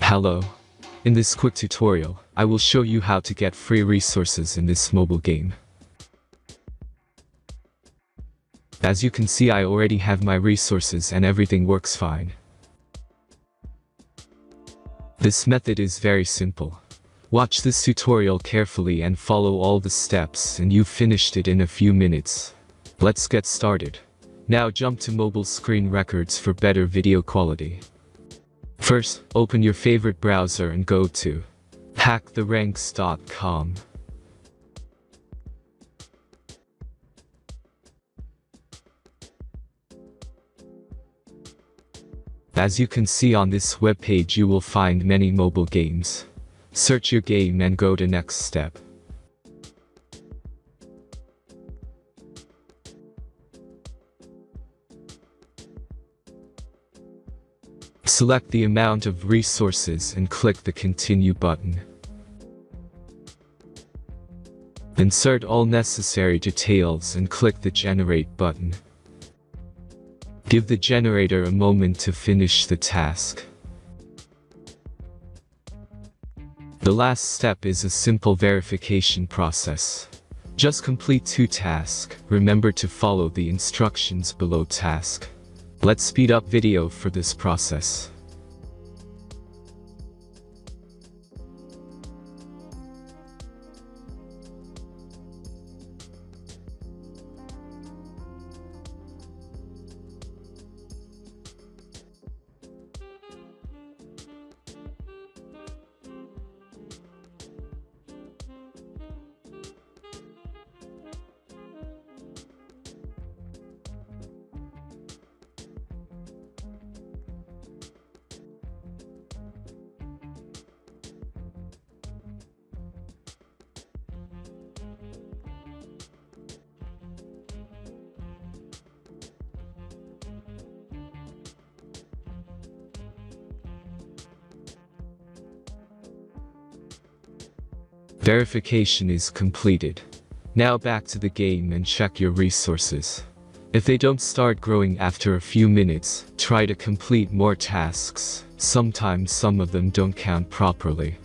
Hello. In this quick tutorial, I will show you how to get free resources in this mobile game. As you can see, I already have my resources and everything works fine. This method is very simple. Watch this tutorial carefully and follow all the steps and you've finished it in a few minutes. Let's get started. Now jump to mobile screen records for better video quality. First, open your favorite browser and go to hacktheranks.com. As you can see on this webpage, you will find many mobile games. Search your game and go to next step. Select the amount of resources and click the Continue button. Insert all necessary details and click the Generate button. Give the generator a moment to finish the task. The last step is a simple verification process. Just complete 2 tasks. Remember to follow the instructions below task. Let's speed up video for this process. Verification is completed. Now back to the game and check your resources. If they don't start growing after a few minutes, try to complete more tasks. Sometimes some of them don't count properly.